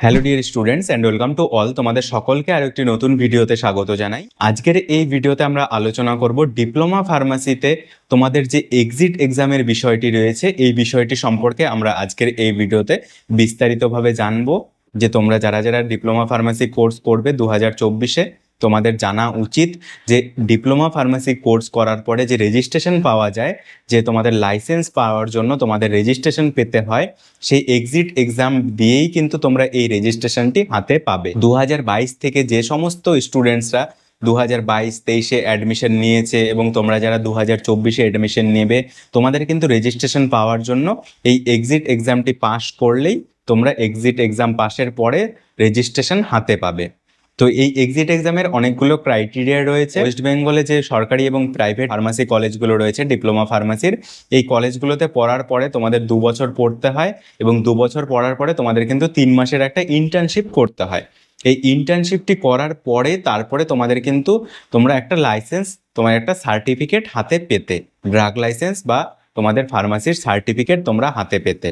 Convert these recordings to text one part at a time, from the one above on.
Hello dear students and welcome to all. তোমাদের সকলকে আরো একটি নতুন ভিডিওতে স্বাগত জানাই। আজকের এই ভিডিওতে আমরা আলোচনা করব ডিপ্লোমা ফার্মাসিতে তোমাদের যে এক্সিট এক্সামের বিষয়টি রয়েছে, এই বিষয়টি সম্পর্কে আমরা আজকের এই ভিডিওতে বিস্তারিতভাবে জানবো। যে তোমরা যারা যারা ডিপ্লোমা ফার্মাসি কোর্স করবে 2024-এ, তোমাদের জানা উচিত যে ডিপ্লোমা ফার্মাসি কোর্স করার পরে যে রেজিস্ট্রেশন পাওয়া যায়, যে তোমাদের লাইসেন্স পাওয়ার জন্য তোমাদের রেজিস্ট্রেশন পেতে হয়, সেই এক্সিট এক্সাম দিয়েই কিন্তু তোমরা এই রেজিস্ট্রেশনটি হাতে পাবে। 2022 থেকে যে সমস্ত স্টুডেন্টসরা 2022-23-এ অ্যাডমিশন নিয়েছে এবং তোমরা যারা 2024-এ অ্যাডমিশন নেবে, তোমাদের কিন্তু রেজিস্ট্রেশন পাওয়ার জন্য এই এক্সিট এক্সামটি পাস করলেই তোমরা এক্সিট এক্সাম পাসের পরে রেজিস্ট্রেশন হাতে পাবে। তো এই এক্সিট এক্সামের অনেকগুলো ক্রাইটেরিয়া রয়েছে। ওয়েস্ট বেঙ্গলে যে সরকারি এবং প্রাইভেট ফার্মাসি কলেজগুলো রয়েছে ডিপ্লোমা ফার্মাসির, এই কলেজগুলোতে পড়ার পরে তোমাদের 2 বছর পড়তে হয় এবং 2 বছর পড়ার পরে তোমাদের কিন্তু 3 মাসের একটা ইন্টার্নশিপ করতে হয়। এই ইন্টার্নশিপটি করার পরে তারপরে তোমাদের কিন্তু তোমরা একটা লাইসেন্স, তোমার একটা সার্টিফিকেট হাতে পেতে, ড্রাগ লাইসেন্স বা তোমাদের ফার্মাসির সার্টিফিকেট তোমরা হাতে পেতে।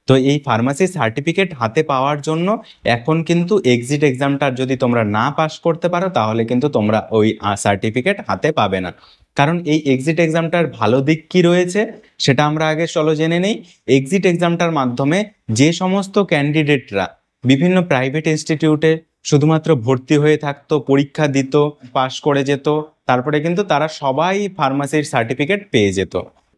তো এই ফার্মাসি সার্টিফিকেট হাতে পাওয়ার জন্য এখন কিন্তু এক্সিট এক্সামটা যদি তোমরা না পাস করতে পারো, তাহলে কিন্তু তোমরা ওই সার্টিফিকেট হাতে পাবে না। কারণ এই এক্সিট এক্সামটার ভালো দিক কি রয়েছে সেটা আমরা আগে চলো জেনে নেই। এক্সিট এক্সামটার মাধ্যমে যে সমস্ত ক্যান্ডিডেটরা বিভিন্ন প্রাইভেট ইনস্টিটিউটে শুধুমাত্র ভর্তি হয়ে থাকতো, পরীক্ষা দিত, পাস করে যেত, তারপরে কিন্তু তারা সবাই ফার্মাসির সার্টিফিকেট পেয়ে যেত।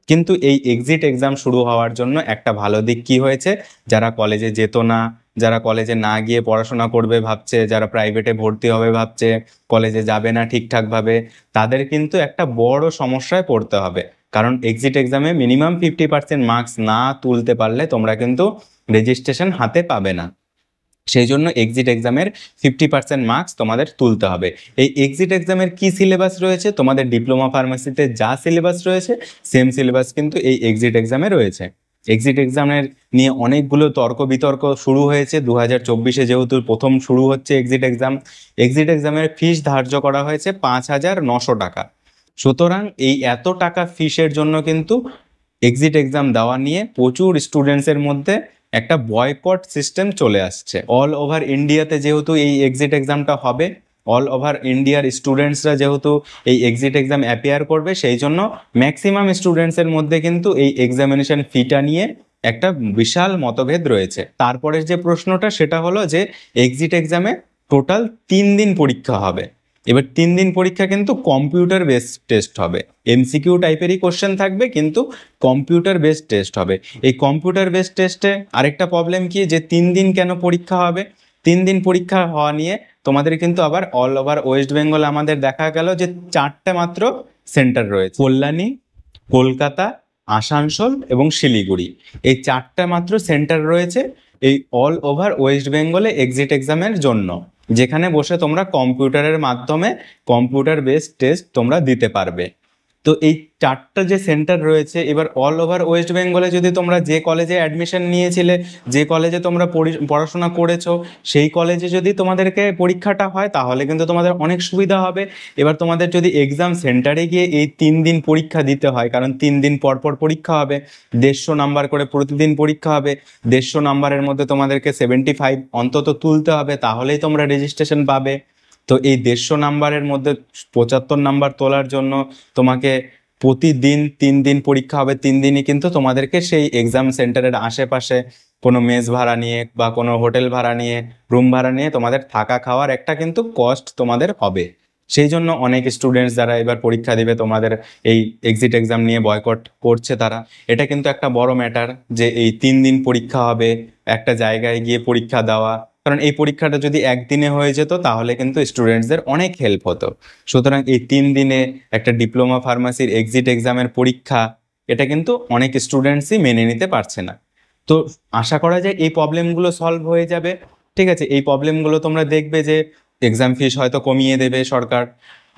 কিন্তু এই এক্সিট এক্সাম শুরু হওয়ার জন্য একটা ভালো দিক কি হয়েছে, যারা কলেজে যেত না, যারা কলেজে না গিয়ে পড়াশোনা করবে ভাবছে, যারা প্রাইভেটে ভর্তি হবে ভাবছে, কলেজে যাবে না ঠিকঠাকভাবে, তাদের কিন্তু একটা বড় সমস্যায় পড়তে হবে। কারণ এক্সিট এক্সামে মিনিমাম 50% মার্কস না তুলতে পারলে তোমরা কিন্তু রেজিস্ট্রেশন হাতে পাবে না। সেই জন্য এক্সিট এক্সামের 50% মার্কস তোমাদের তুলতে হবে। এই এক্সিট এক্সামের কি সিলেবাস রয়েছে, তোমাদের ডিপ্লোমা ফার্মাসিতে যা সিলেবাস রয়েছে সেম সিলেবাস কিন্তু এই এক্সিট এক্সামে রয়েছে। এক্সিট এক্সামের নিয়ে অনেকগুলো তর্ক বিতর্ক শুরু হয়েছে। 2024-এ যেহেতু প্রথম শুরু হচ্ছে এক্সিট এক্সাম, এক্সিট এক্সামের ফিস ধার্য করা হয়েছে 5,900 টাকা। সুতরাং এই এত টাকা ফিসের জন্য কিন্তু এক্সিট এক্সাম দেওয়া নিয়ে প্রচুর স্টুডেন্টসের মধ্যে একটা বয়কট সিস্টেম চলে আসছে। অল ওভার ইন্ডিয়াতে যেহেতু এই এক্সিট এক্সামটা হবে, অল ওভার ইন্ডিয়ার স্টুডেন্টসরা যেহেতু এই এক্সিট এক্সাম অ্যাপিয়ার করবে, সেই জন্য ম্যাক্সিমাম স্টুডেন্টসের মধ্যে কিন্তু এই এক্সামিনেশন ফিটা নিয়ে একটা বিশাল মতভেদ রয়েছে। তারপরের যে প্রশ্নটা সেটা হলো যে এক্সিট এক্সামে টোটাল 3 দিন পরীক্ষা হবে। এবার 3 দিন পরীক্ষা কিন্তু কম্পিউটার বেসড টেস্ট হবে, এমসিকিউ টাইপেরই কোশ্চেন থাকবে কিন্তু কম্পিউটার বেসড টেস্ট হবে। এই কম্পিউটার বেসড টেস্টে আরেকটা প্রবলেম কি, যে 3 দিন কেন পরীক্ষা হবে? 3 দিন পরীক্ষা হওয়া নিয়ে তোমাদের কিন্তু আবার অল ওভার ওয়েস্ট বেঙ্গল আমাদের দেখা গেল যে 4টে মাত্র সেন্টার রয়েছে, কল্যাণী, কলকাতা, আসানসোল এবং শিলিগুড়ি। এই 4টে মাত্র সেন্টার রয়েছে এই অল ওভার ওয়েস্ট বেঙ্গলে এক্সিট এক্সামের জন্য, যেখানে বসে তোমরা কম্পিউটারের মাধ্যমে কম্পিউটার বেসড টেস্ট তোমরা দিতে পারবে। তো এই 4টা যে সেন্টার রয়েছে, এবার অল ওভার ওয়েস্ট বেঙ্গলে যদি তোমরা যে কলেজে অ্যাডমিশন নিয়েছিলে, যে কলেজে তোমরা পড়াশোনা করেছো, সেই কলেজে যদি তোমাদেরকে পরীক্ষাটা হয় তাহলে কিন্তু তোমাদের অনেক সুবিধা হবে। এবার তোমাদের যদি এক্সাম সেন্টারে গিয়ে এই 3 দিন পরীক্ষা দিতে হয়, কারণ 3 দিন পর পর পরীক্ষা হবে, 150 নাম্বার করে প্রতিদিন পরীক্ষা হবে, 150 নাম্বারের মধ্যে তোমাদেরকে 75 অন্তত তুলতে হবে, তাহলেই তোমরা রেজিস্ট্রেশন পাবে। তো এই 150 নাম্বারের মধ্যে 75 নাম্বার তোলার জন্য তোমাকে প্রতিদিন 3 দিন পরীক্ষা হবে। 3 দিনই কিন্তু তোমাদেরকে সেই এক্সাম সেন্টারের আশেপাশে কোনো মেস ভাড়া নিয়ে বা কোনো হোটেল ভাড়া নিয়ে, রুম ভাড়া নিয়ে তোমাদের থাকা খাওয়ার একটা কিন্তু কস্ট তোমাদের হবে। সেই জন্য অনেক স্টুডেন্টস যারা এবার পরীক্ষা দিবে তোমাদের এই এক্সিট এক্সাম নিয়ে বয়কট করছে তারা। এটা কিন্তু একটা বড় ম্যাটার যে এই 3 দিন পরীক্ষা হবে, একটা জায়গায় গিয়ে পরীক্ষা দেওয়া। কারণ এই পরীক্ষাটা যদি একদিনে হয়ে যেত তাহলে কিন্তু স্টুডেন্টসদের অনেক হেল্প হতো। সুতরাং এই 3 দিনে একটা ডিপ্লোমা ফার্মাসির এক্সিট এক্সামের পরীক্ষা, এটা কিন্তু অনেক স্টুডেন্টসই মেনে নিতে পারছে না। তো আশা করা যায় এই প্রবলেমগুলো সলভ হয়ে যাবে। ঠিক আছে, এই প্রবলেমগুলো তোমরা দেখবে যে এক্সাম ফিস হয়তো কমিয়ে দেবে সরকার,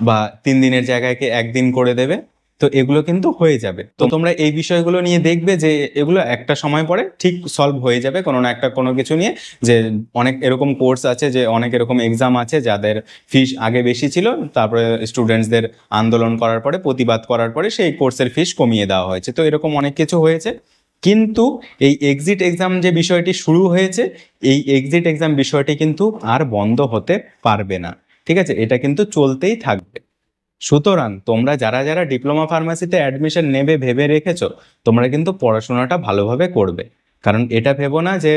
বা 3 দিনের জায়গাকে 1 দিন করে দেবে। তো এগুলো কিন্তু হয়ে যাবে। তো তোমরা এই বিষয়গুলো নিয়ে দেখবে যে এগুলো একটা সময় পরে ঠিক সলভ হয়ে যাবে কোনো না একটা কোনো কিছু নিয়ে। যে অনেক এরকম কোর্স আছে, যে অনেক এরকম এক্সাম আছে যাদের ফিস আগে বেশি ছিল, তারপরে স্টুডেন্টসদের আন্দোলন করার পরে, প্রতিবাদ করার পরে সেই কোর্সের ফিস কমিয়ে দেওয়া হয়েছে। তো এরকম অনেক কিছু হয়েছে। কিন্তু এই এক্সিট এক্সাম যে বিষয়টি শুরু হয়েছে, এই এক্সিট এক্সাম বিষয়টি কিন্তু আর বন্ধ হতে পারবে না, ঠিক আছে? এটা কিন্তু চলতেই থাকবে। সুতরাং তোমরা যারা যারা ডিপ্লোমা ফার্মাসিতে অ্যাডমিশন নেবে ভেবে রেখেছো, তোমরা কিন্তু পড়াশোনাটা ভালোভাবে করবে। কারণ এটা ভেবো না যে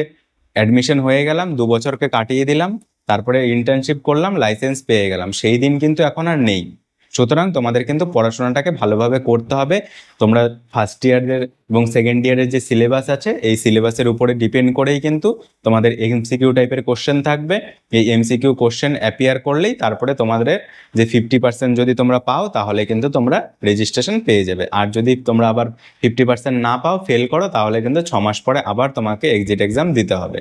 অ্যাডমিশন হয়ে গেলাম, 2 বছরকে কাটিয়ে দিলাম, তারপরে ইন্টার্নশিপ করলাম, লাইসেন্স পেয়ে গেলাম, সেই দিন কিন্তু এখন আর নেই। সুতরাং তোমাদের কিন্তু পড়াশোনাটাকে ভালোভাবে করতে হবে। তোমরা ফার্স্ট ইয়ারের এবং সেকেন্ড ইয়ারের যে সিলেবাস আছে, এই সিলেবাসের উপরে ডিপেন্ড করেই কিন্তু তোমাদের এমসিকিউ টাইপের কোশ্চেন থাকবে। এই এমসিকিউ কোশ্চেন অ্যাপিয়ার করলেই তারপরে তোমাদের যে 50% যদি তোমরা পাও, তাহলে কিন্তু তোমরা রেজিস্ট্রেশন পেয়ে যাবে। আর যদি তোমরা আবার 50% না পাও, ফেল করো, তাহলে কিন্তু 6 মাস পরে আবার তোমাকে এক্সিট এক্সাম দিতে হবে।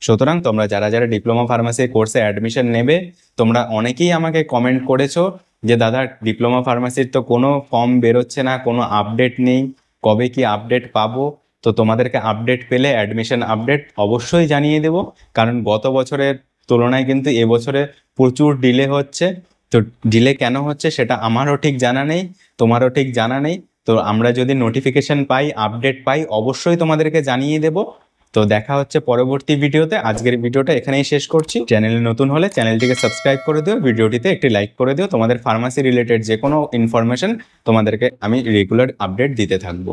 সুতরাং তোমরা যারা যারা ডিপ্লোমা ফার্মাসি কোর্সে অ্যাডমিশন নেবে, তোমরা অনেকেই আমাকে কমেন্ট করেছো যে দাদা ডিপ্লোমা ফার্মাসির তো কোনো ফর্ম বেরোচ্ছে না, কোনো আপডেট নেই, কবে কি আপডেট পাবো? তো তোমাদেরকে আপডেট পেলে, অ্যাডমিশন আপডেট অবশ্যই জানিয়ে দেব। কারণ গত বছরের তুলনায় কিন্তু এবছরে প্রচুর ডিলে হচ্ছে। তো ডিলে কেন হচ্ছে সেটা আমারও ঠিক জানা নেই, তোমারও ঠিক জানা নেই। তো আমরা যদি নোটিফিকেশন পাই, আপডেট পাই, অবশ্যই তোমাদেরকে জানিয়ে দেব। তো দেখা হচ্ছে পরবর্তী ভিডিওতে। আজকের ভিডিওটা এখানেই শেষ করছি। চ্যানেলে নতুন হলে চ্যানেলটিকে সাবস্ক্রাইব করে দিও, ভিডিওটিতে একটি লাইক করে দিও। তোমাদের ফার্মাসি রিলেটেড যে কোনো ইনফরমেশন তোমাদেরকে আমি রেগুলার আপডেট দিতে থাকবো।